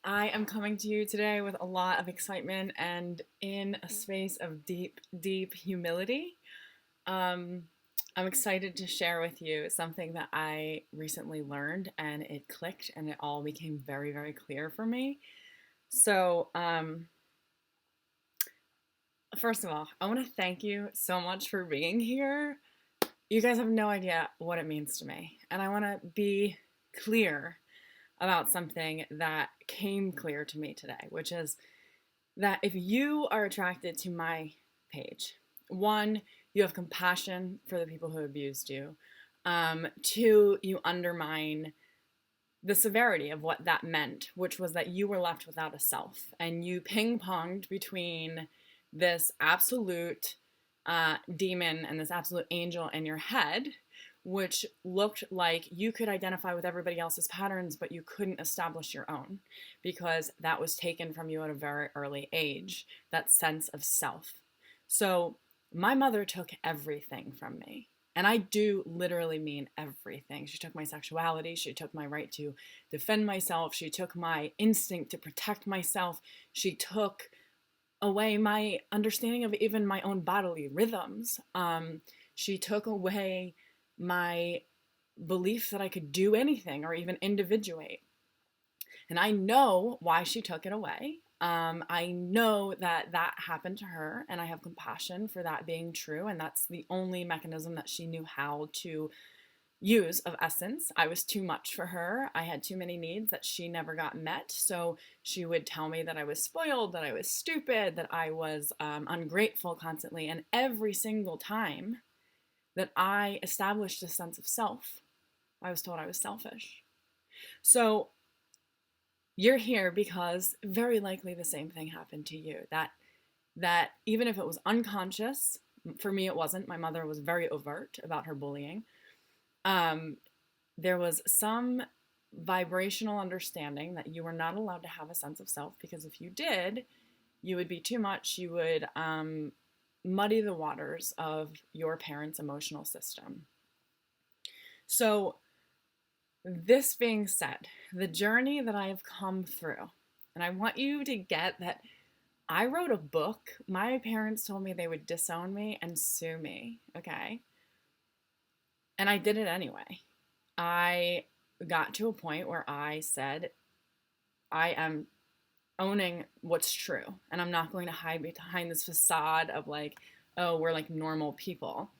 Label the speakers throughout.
Speaker 1: I am coming to you today with a lot of excitement and in a space of deep, deep humility. Um, I'm excited to share with you something that I recently learned and it clicked and it all became very, very clear for me. So, first of all, I want to thank you so much for being here. You guys have no idea what it means to me. And I want to be clear about something that came clear to me today, which is that if you are attracted to my page, one, you have compassion for the people who abused you. Two, you undermine the severity of what that meant, which was that you were left without a self. And you ping ponged between this absolute demon and this absolute angel in your head, which looked like you could identify with everybody else's patterns, but you couldn't establish your own because that was taken from you at a very early age, that sense of self. So my mother took everything from me. And I do literally mean everything. She took my sexuality. She took my right to defend myself. She took my instinct to protect myself. She took away my understanding of even my own bodily rhythms. She took away my belief that I could do anything or even individuate. And I know why she took it away. I know that that happened to her, and I have compassion for that being true. And that's the only mechanism that she knew how to use of essence. I was too much for her. I had too many needs that she never got met. So she would tell me that I was spoiled, that I was stupid, that I was ungrateful constantly. And every single time that I established a sense of self, I was told I was selfish. So you're here because very likely the same thing happened to you. That even if it was unconscious, for me it wasn't. My mother was very overt about her bullying. Um, there was some vibrational understanding that you were not allowed to have a sense of self because if you did, you would be too much. You would muddy the waters of your parents' emotional system. So, this being said, the journey that I have come through, and I want you to get that I wrote a book. My parents told me they would disown me and sue me, okay? And I did it anyway. I got to a point where I said, I am owning what's true. And I'm not going to hide behind this facade of like, oh, we're like normal people.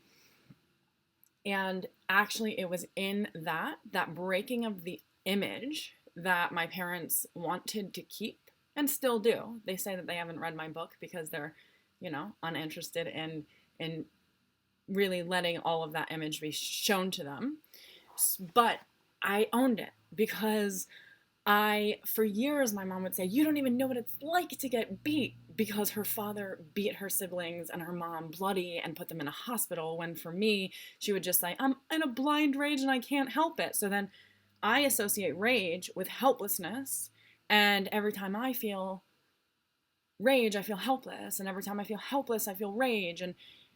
Speaker 1: And actually, it was in that breaking of the image that my parents wanted to keep and still do. They say that they haven't read my book because they're, uninterested in really letting all of that image be shown to them. But I owned it because for years, my mom would say, you don't even know what it's like to get beat because her father beat her siblings and her mom bloody and put them in a hospital. When for me, she would just say, I'm in a blind rage and I can't help it. So then I associate rage with helplessness. And every time I feel rage, I feel helpless. And every time I feel helpless, I feel rage. And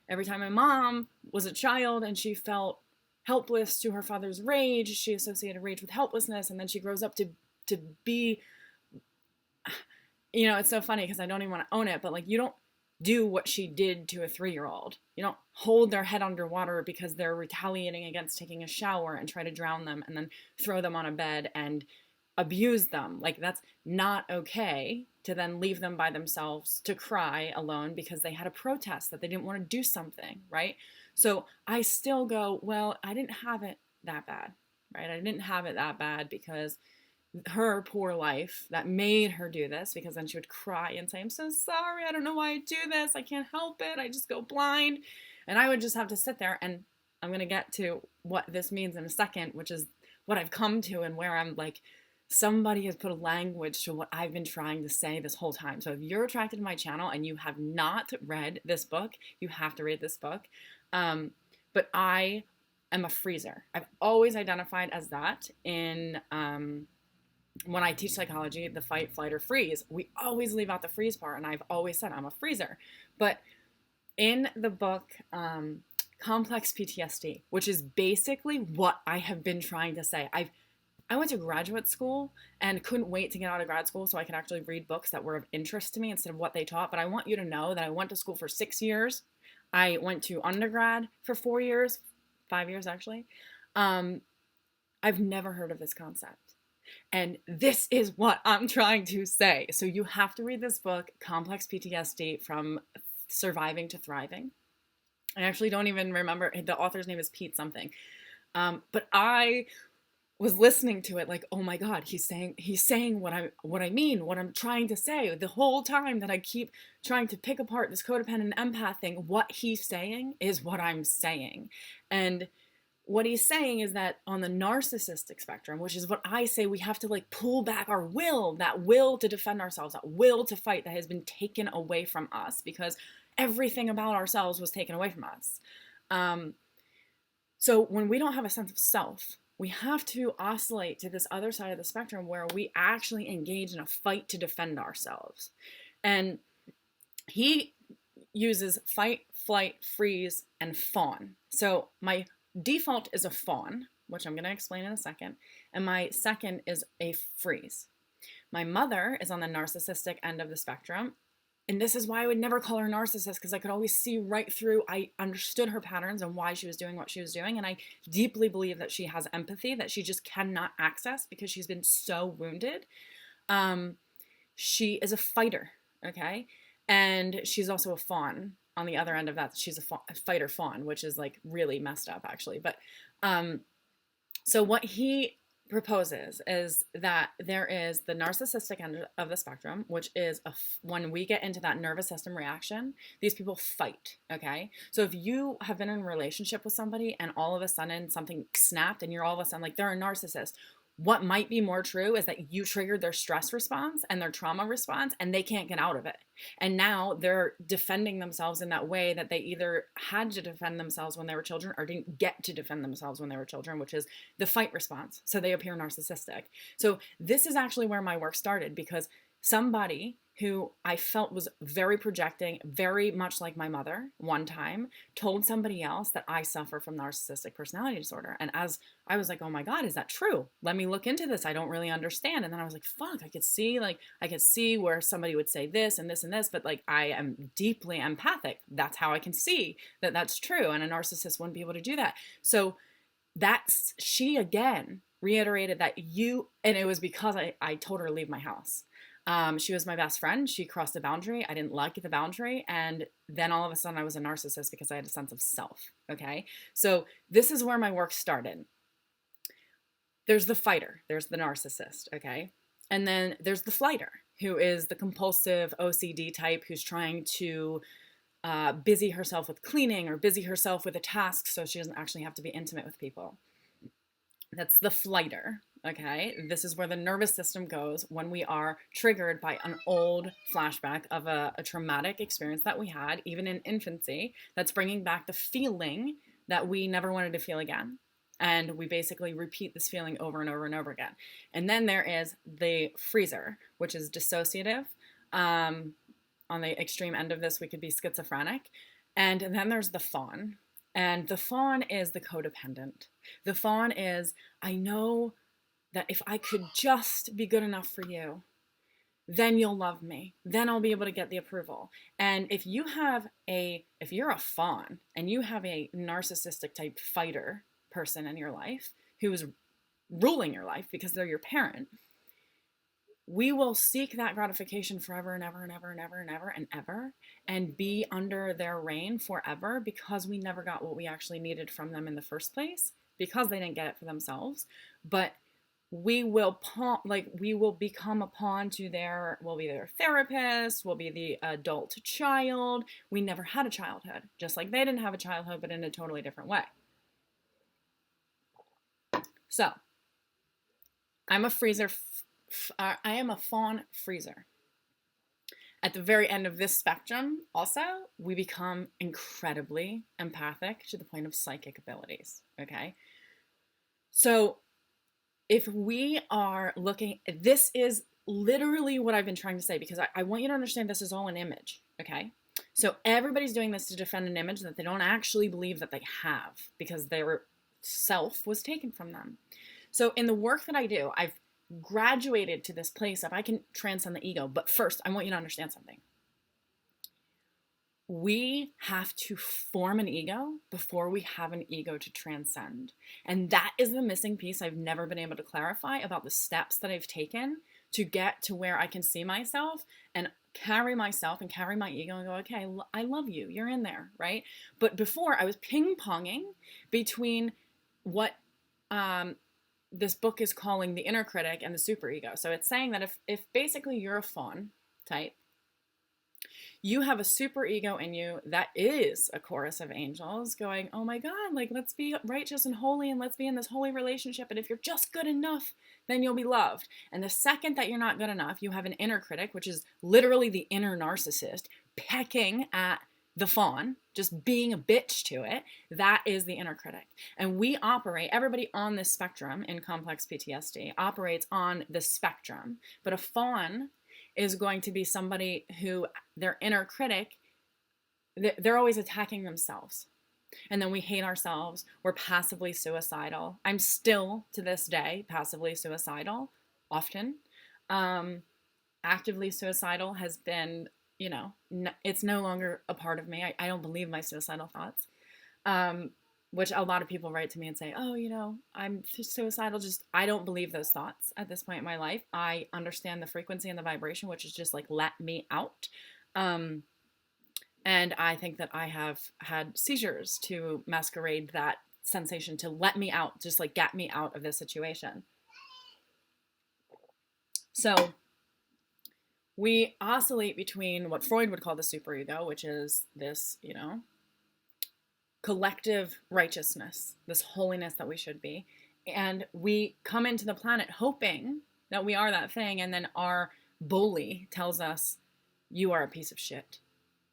Speaker 1: every time my mom was a child and she felt helpless to her father's rage, she associated rage with helplessness. And then she grows up to be, it's so funny because I don't even want to own it, but like you don't do what she did to a 3-year-old. You don't hold their head underwater because they're retaliating against taking a shower and try to drown them and then throw them on a bed and abuse them. Like that's not okay to then leave them by themselves to cry alone because they had a protest that they didn't want to do something, right? So I still go, well, I didn't have it that bad, right? I didn't have it that bad because her poor life that made her do this, because then she would cry and say, I'm so sorry, I don't know why I do this, I can't help it, I just go blind. And I would just have to sit there, and I'm going to get to what this means in a second, which is what I've come to and where I'm like, somebody has put a language to what I've been trying to say this whole time. So if you're attracted to my channel and you have not read this book, you have to read this book. But I am a freezer. I've always identified as that in when I teach psychology, the fight, flight, or freeze. We always leave out the freeze part, and I've always said I'm a freezer. But in the book, Complex PTSD, which is basically what I have been trying to say. I've I went to graduate school and couldn't wait to get out of grad school so I could actually read books that were of interest to me instead of what they taught. But I want you to know that I went to school for 6 years. I went to undergrad for 4 years, 5 years actually. Um, I've never heard of this concept. And this is what I'm trying to say. So you have to read this book, Complex PTSD From Surviving to Thriving. I actually don't even remember. The author's name is Pete something. But I was listening to it like, oh my God, he's saying what I mean, what I'm trying to say. The whole time that I keep trying to pick apart this codependent empath thing, what he's saying is what I'm saying. And what he's saying is that on the narcissistic spectrum, which is what I say, we have to like pull back our will, that will to defend ourselves, that will to fight that has been taken away from us because everything about ourselves was taken away from us. So when we don't have a sense of self, we have to oscillate to this other side of the spectrum where we actually engage in a fight to defend ourselves. And he uses fight, flight, freeze, and fawn. So my default is a fawn, which I'm going to explain in a second, and my second is a freeze. My mother is on the narcissistic end of the spectrum, and this is why I would never call her narcissist, because I could always see right through. I understood her patterns and why she was doing what she was doing, and I deeply believe that she has empathy that she just cannot access because she's been so wounded. She is a fighter, okay? And she's also a fawn on the other end of that. She's a fighter fawn, which is like really messed up actually. But so what he proposes is that there is the narcissistic end of the spectrum, which is when we get into that nervous system reaction, these people fight, okay? So if you have been in a relationship with somebody and all of a sudden something snapped and you're all of a sudden like, they're a narcissist, what might be more true is that you triggered their stress response and their trauma response and they can't get out of it. And now they're defending themselves in that way that they either had to defend themselves when they were children or didn't get to defend themselves when they were children, which is the fight response. So they appear narcissistic. So this is actually where my work started, because somebody who I felt was very projecting, very much like my mother, one time told somebody else that I suffer from narcissistic personality disorder. And as I was like, oh my God, is that true? Let me look into this. I don't really understand. And then I was like, fuck, I could see where somebody would say this and this and this, but like, I am deeply empathic. That's how I can see that that's true. And a narcissist wouldn't be able to do that. So she again reiterated that and it was because I told her to leave my house. She was my best friend. She crossed a boundary. I didn't like the boundary. And then all of a sudden I was a narcissist because I had a sense of self. Okay. So this is where my work started. There's the fighter. There's the narcissist. Okay. And then there's the flighter, who is the compulsive OCD type who's trying to busy herself with cleaning or busy herself with a task so she doesn't actually have to be intimate with people. That's the flighter. Okay, this is where the nervous system goes when we are triggered by an old flashback of a traumatic experience that we had, even in infancy, that's bringing back the feeling that we never wanted to feel again. And we basically repeat this feeling over and over and over again. And then there is the freezer, which is dissociative. On the extreme end of this, we could be schizophrenic. And then there's the fawn. And the fawn is the codependent. The fawn is, I know that if I could just be good enough for you, then you'll love me. Then I'll be able to get the approval. And if you're a fawn and you have a narcissistic type fighter person in your life who is ruling your life because they're your parent, we will seek that gratification forever and ever and ever and ever and ever and ever and be under their reign forever because we never got what we actually needed from them in the first place because they didn't get it for themselves. But we will become a pawn to we'll be their therapist, we'll be the adult child. We never had a childhood, just like they didn't have a childhood, but in a totally different way. So I'm a freezer. I am a fawn freezer. At the very end of this spectrum, also, we become incredibly empathic to the point of psychic abilities, okay? So if we are looking, this is literally what I've been trying to say, because I want you to understand this is all an image, okay? So everybody's doing this to defend an image that they don't actually believe that they have because their self was taken from them. So in the work that I do, I've graduated to this place of I can transcend the ego. But first, I want you to understand something. We have to form an ego before we have an ego to transcend. And that is the missing piece I've never been able to clarify about the steps that I've taken to get to where I can see myself and carry myself and carry my ego and go, okay, I love you. You're in there, right? But before, I was ping-ponging between what this book is calling the inner critic and the superego. So it's saying that if basically you're a fawn type, you have a superego in you that is a chorus of angels going, oh my God, like, let's be righteous and holy and let's be in this holy relationship. And if you're just good enough, then you'll be loved. And the second that you're not good enough, you have an inner critic, which is literally the inner narcissist, pecking at the fawn, just being a bitch to it. That is the inner critic. And we operate, everybody on this spectrum in complex PTSD operates on the spectrum. But a fawn is going to be somebody who their inner critic, they're always attacking themselves. And then we hate ourselves. We're passively suicidal. I'm still, to this day, passively suicidal, often. Actively suicidal has been, it's no longer a part of me. I don't believe my suicidal thoughts. Which a lot of people write to me and say, oh, I'm suicidal. I don't believe those thoughts at this point in my life. I understand the frequency and the vibration, which is just like, let me out. And I think that I have had seizures to masquerade that sensation, to let me out, just like get me out of this situation. So we oscillate between what Freud would call the superego, which is this, collective righteousness, this holiness that we should be. And we come into the planet hoping that we are that thing. And then our bully tells us, you are a piece of shit.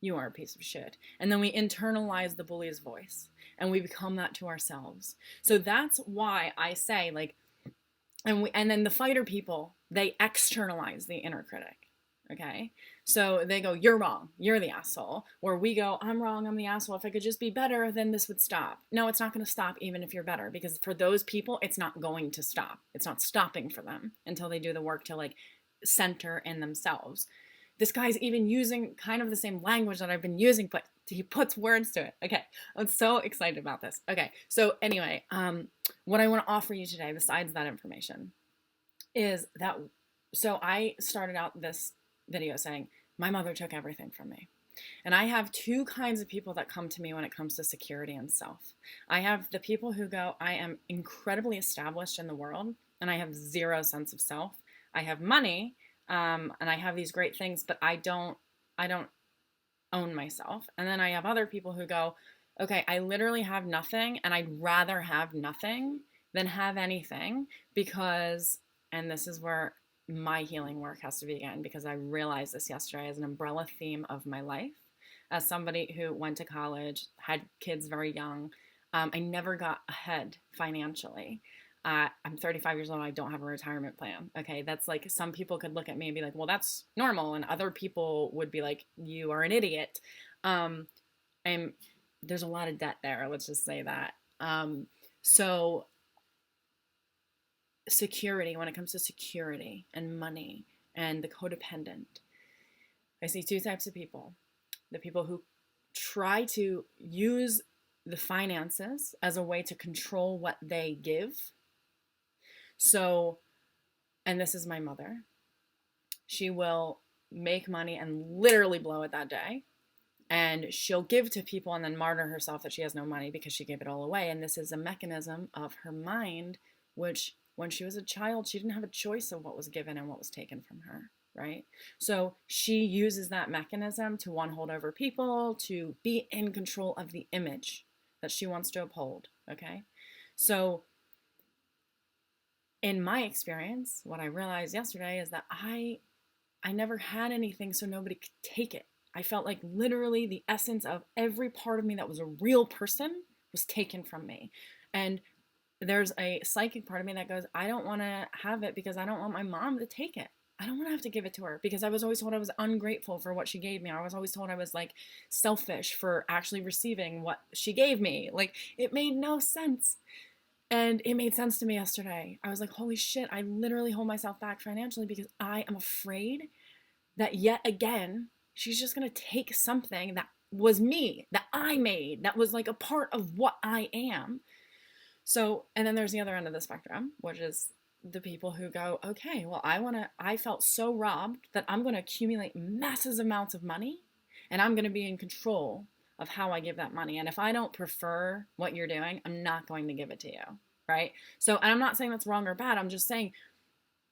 Speaker 1: You are a piece of shit. And then we internalize the bully's voice and we become that to ourselves. So that's why I say, like, and then the fighter people, they externalize the inner critic. Okay. So they go, you're wrong. You're the asshole. Or we go, I'm wrong. I'm the asshole. If I could just be better, then this would stop. No, it's not going to stop even if you're better, because for those people, it's not going to stop. It's not stopping for them until they do the work to like center in themselves. This guy's even using kind of the same language that I've been using, but he puts words to it. Okay. I'm so excited about this. Okay. So anyway, what I want to offer you today, besides that information, is that, so I started out this video saying, my mother took everything from me. And I have two kinds of people that come to me when it comes to security and self. I have the people who go, I am incredibly established in the world and I have zero sense of self. I have money, and I have these great things, but I don't own myself. And then I have other people who go, okay, I literally have nothing and I'd rather have nothing than have anything, because, and this is where my healing work has to begin, because I realized this yesterday as an umbrella theme of my life. As somebody who went to college, had kids very young, I never got ahead financially. I'm 35 years old. I don't have a retirement plan. Okay. That's like, some people could look at me and be like, well, that's normal. And other people would be like, you are an idiot. And there's a lot of debt there. Let's just say that. So security, when it comes to security and money and the codependent, I see two types of people. The people who try to use the finances as a way to control what they give. So, and this is my mother. She will make money and literally blow it that day. And she'll give to people and then martyr herself that she has no money because she gave it all away. And this is a mechanism of her mind, which when she was a child, she didn't have a choice of what was given and what was taken from her, right? So she uses that mechanism to, one, hold over people, to be in control of the image that she wants to uphold, okay? So in my experience, what I realized yesterday is that I never had anything, so nobody could take it. I felt like literally the essence of every part of me that was a real person was taken from me. And there's a psychic part of me that goes, I don't want to have it because I don't want my mom to take it. I don't want to have to give it to her, because I was always told I was ungrateful for what she gave me. I was always told I was like selfish for actually receiving what she gave me. Like, it made no sense. And it made sense to me yesterday. I was like, holy shit, I literally hold myself back financially because I am afraid that yet again, she's just going to take something that was me, that I made, that was like a part of what I am. So, and then there's the other end of the spectrum, which is the people who go, okay, well, I felt so robbed that I'm going to accumulate massive amounts of money and I'm going to be in control of how I give that money. And if I don't prefer what you're doing, I'm not going to give it to you. Right. So, and I'm not saying that's wrong or bad. I'm just saying,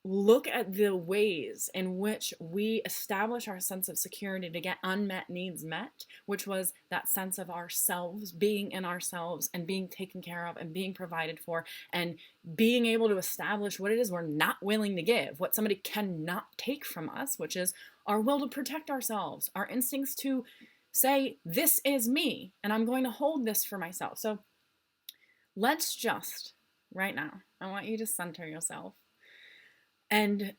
Speaker 1: look at the ways in which we establish our sense of security to get unmet needs met, which was that sense of ourselves, being in ourselves and being taken care of and being provided for and being able to establish what it is we're not willing to give, what somebody cannot take from us, which is our will to protect ourselves, our instincts to say, this is me and I'm going to hold this for myself. So let's just, right now, I want you to center yourself. And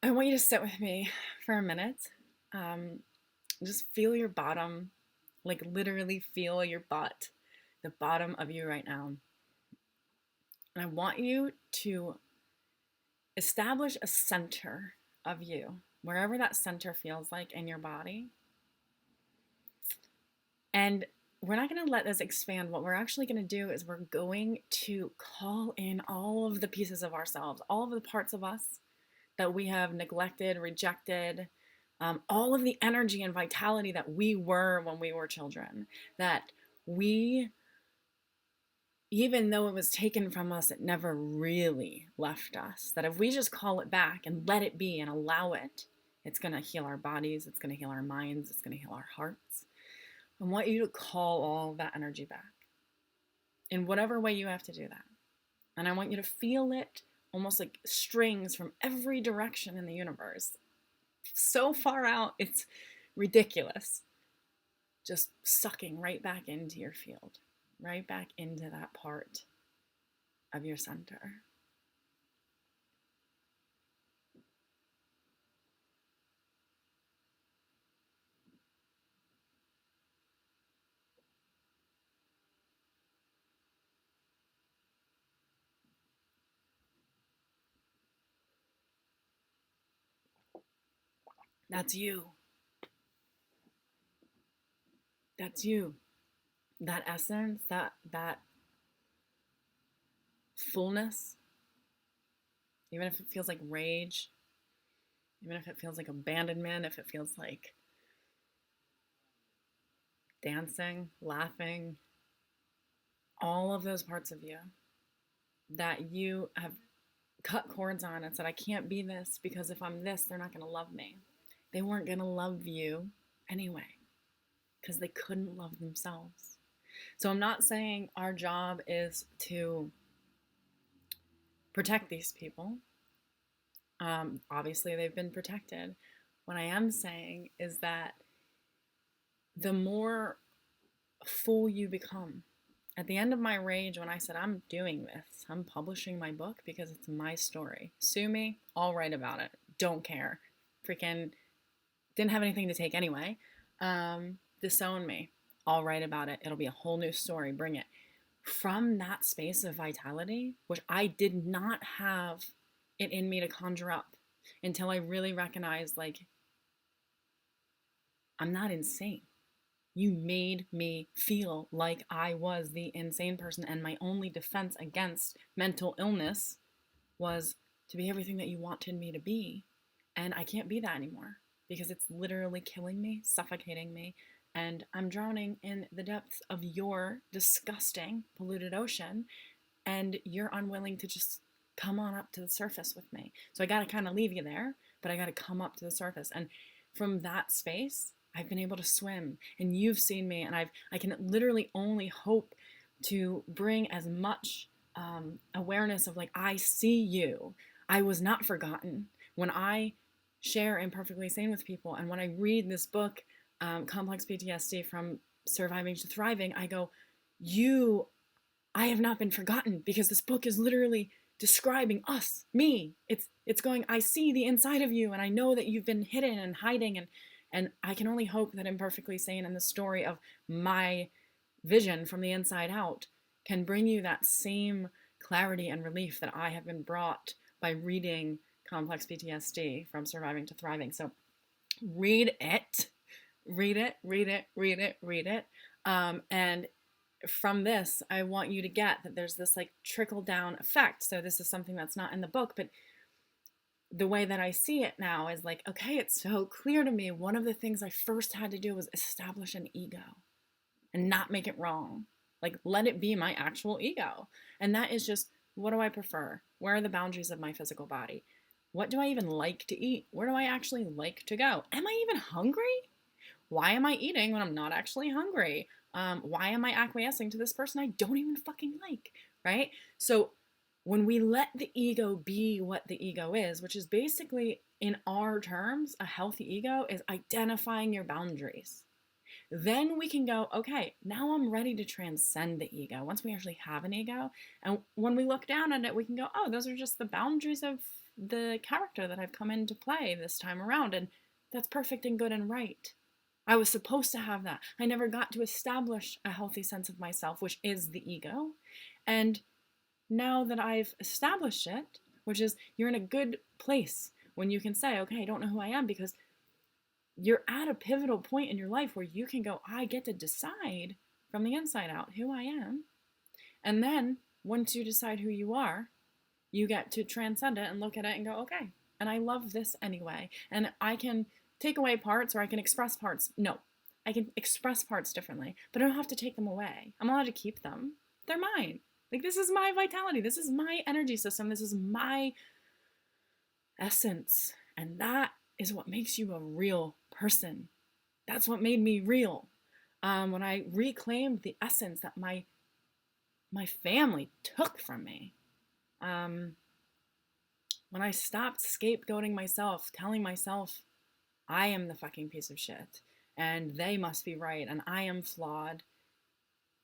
Speaker 1: I want you to sit with me for a minute. Just feel your bottom, like literally feel your butt, the bottom of you right now. And I want you to establish a center of you, wherever that center feels like in your body. And we're not going to let this expand. What we're actually going to do is we're going to call in all of the pieces of ourselves, all of the parts of us that we have neglected, rejected, all of the energy and vitality that we were when we were children, that we, even though it was taken from us, it never really left us. That if we just call it back and let it be and allow it, it's going to heal our bodies, it's going to heal our minds, it's going to heal our hearts. I want you to call all that energy back in whatever way you have to do that. And I want you to feel it almost like strings from every direction in the universe. So far out, it's ridiculous. Just sucking right back into your field, right back into that part of your center. That's you. That's you. That essence, that fullness, even if it feels like rage, even if it feels like abandonment, if it feels like dancing, laughing, all of those parts of you that you have cut cords on and said, I can't be this because if I'm this, they're not going to love me. They weren't going to love you anyway because they couldn't love themselves. So I'm not saying our job is to protect these people. Obviously, they've been protected. What I am saying is that the more full you become, at the end of my rage, when I said, I'm doing this, I'm publishing my book because it's my story. Sue me, I'll write about it. Don't care. Freaking didn't have anything to take anyway. Disown me, I'll write about it. It'll be a whole new story. Bring it. From that space of vitality, which I did not have it in me to conjure up until I really recognized, like, I'm not insane. You made me feel like I was the insane person, and my only defense against mental illness was to be everything that you wanted me to be. And I can't be that anymore because it's literally killing me, suffocating me, and I'm drowning in the depths of your disgusting, polluted ocean, and you're unwilling to just come on up to the surface with me. So I got to kind of leave you there, but I got to come up to the surface. And from that space, I've been able to swim, and you've seen me, and I can literally only hope to bring as much awareness of, like, I see you. I was not forgotten. When I share Imperfectly Sane with people, and when I read this book, Complex PTSD From Surviving to Thriving, I go, I have not been forgotten, because this book is literally describing us, me. It's going, I see the inside of you, and I know that you've been hidden and hiding, and I can only hope that Imperfectly Sane and the story of my vision from the inside out can bring you that same clarity and relief that I have been brought by reading Complex PTSD from Surviving to Thriving. So read it, read it, read it, read it, read it. And from this, I want you to get that there's this like trickle down effect. So this is something that's not in the book, but the way that I see it now is like, okay, it's so clear to me. One of the things I first had to do was establish an ego and not make it wrong. Like, let it be my actual ego. And that is just, what do I prefer? Where are the boundaries of my physical body? What do I even like to eat? Where do I actually like to go? Am I even hungry? Why am I eating when I'm not actually hungry? Why am I acquiescing to this person I don't even fucking like, right? So when we let the ego be what the ego is, which is basically, in our terms, a healthy ego is identifying your boundaries. Then we can go, okay, now I'm ready to transcend the ego. Once we actually have an ego, and when we look down at it, we can go, oh, those are just the boundaries of the character that I've come into play this time around. And that's perfect and good and right. I was supposed to have that. I never got to establish a healthy sense of myself, which is the ego. And now that I've established it, which is, you're in a good place when you can say, okay, I don't know who I am, because you're at a pivotal point in your life where you can go, I get to decide from the inside out who I am. And then once you decide who you are, you get to transcend it and look at it and go, okay, and I love this anyway. And I can take away parts, or I can express parts. No, I can express parts differently, but I don't have to take them away. I'm allowed to keep them. They're mine. Like, this is my vitality. This is my energy system. This is my essence. And that is what makes you a real person. That's what made me real. When I reclaimed the essence that my family took from me. When I stopped scapegoating myself, telling myself I am the fucking piece of shit and they must be right and I am flawed,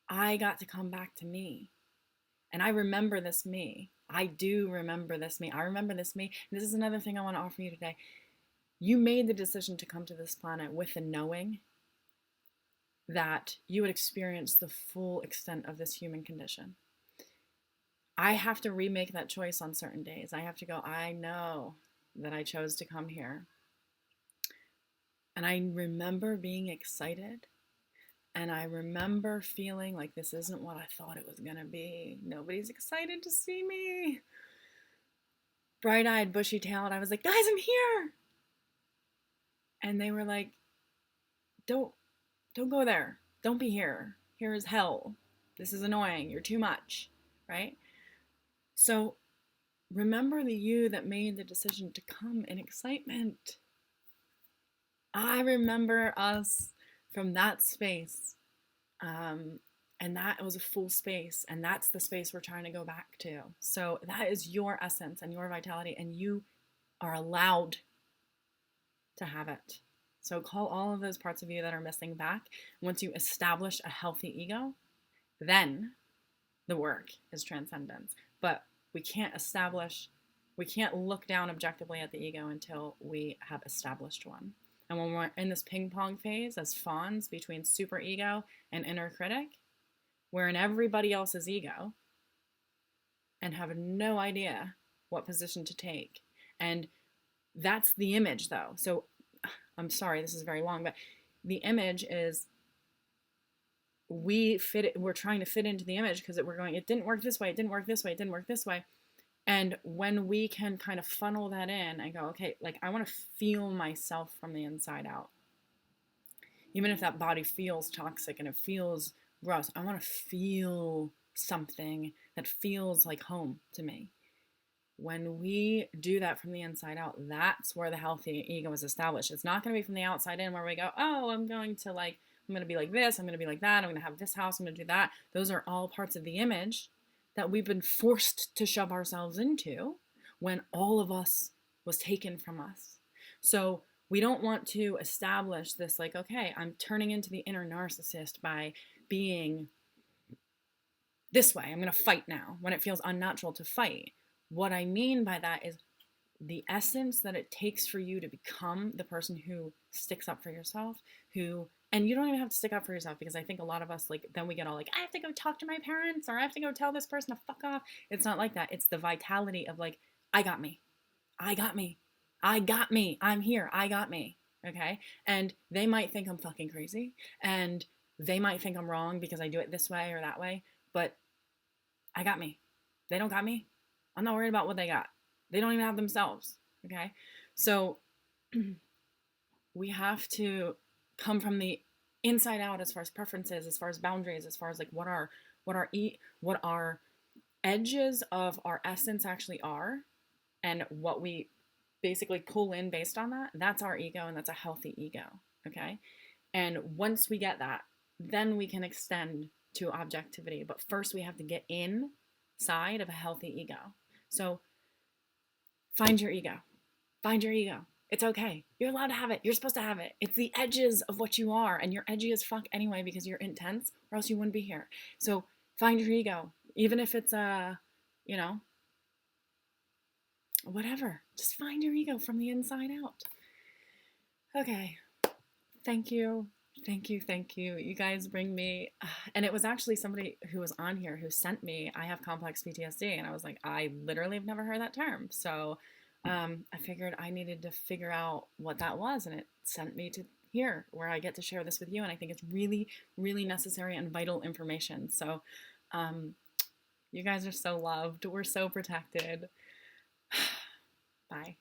Speaker 1: I got to come back to me. And I remember this me. I do remember this me. I remember this me. And this is another thing I want to offer you today. You made the decision to come to this planet with the knowing that you would experience the full extent of this human condition. I have to remake that choice on certain days. I have to go, I know that I chose to come here. And I remember being excited. And I remember feeling like this isn't what I thought it was going to be. Nobody's excited to see me. Bright-eyed, bushy-tailed. I was like, guys, I'm here. And they were like, don't go there. Don't be here. Here is hell. This is annoying. You're too much, right? So remember the you that made the decision to come in excitement. I remember us from that space. And that was a full space. And that's the space we're trying to go back to. So that is your essence and your vitality. And you are allowed to have it. So call all of those parts of you that are missing back. Once you establish a healthy ego, then the work is transcendence. But we can't look down objectively at the ego until we have established one. And when we're in this ping pong phase as fawns between superego and inner critic, we're in everybody else's ego and have no idea what position to take. And that's the image, though. So I'm sorry, this is very long, but the image is we're trying to fit into the image because it didn't work this way, it didn't work this way, it didn't work this way. And when we can kind of funnel that in and go, okay, like I want to feel myself from the inside out. Even if that body feels toxic and it feels gross, I want to feel something that feels like home to me. When we do that from the inside out, that's where the healthy ego is established. It's not going to be from the outside in where we go, oh, I'm going to be like this, I'm going to be like that, I'm going to have this house, I'm going to do that. Those are all parts of the image that we've been forced to shove ourselves into when all of us was taken from us. So we don't want to establish this like, okay, I'm turning into the inner narcissist by being this way. I'm going to fight now when it feels unnatural to fight. What I mean by that is the essence that it takes for you to become the person who sticks up for yourself, and you don't even have to stick up for yourself, because I think a lot of us, like, then we get all like, I have to go talk to my parents, or I have to go tell this person to fuck off. It's not like that. It's the vitality of like, I got me. I got me. I got me. I'm here. I got me. Okay. And they might think I'm fucking crazy, and they might think I'm wrong because I do it this way or that way, but I got me. They don't got me. I'm not worried about what they got. They don't even have themselves. Okay. So we have to come from the inside out, as far as preferences, as far as boundaries, as far as like what our edges of our essence actually are, and what we basically pull in based on that. That's our ego, and that's a healthy ego. Okay. And once we get that, then we can extend to objectivity. But first, we have to get inside of a healthy ego. So find your ego. Find your ego. It's okay. You're allowed to have it. You're supposed to have it. It's the edges of what you are, and you're edgy as fuck anyway because you're intense, or else you wouldn't be here. So find your ego, even if it's whatever. Just find your ego from the inside out. Okay. Thank you. Thank you. Thank you. You guys bring me, and it was actually somebody who was on here who sent me, I have complex PTSD. And I was like, I literally have never heard that term. So I figured I needed to figure out what that was. And it sent me to here where I get to share this with you. And I think it's really, really necessary and vital information. So you guys are so loved. We're so protected. Bye.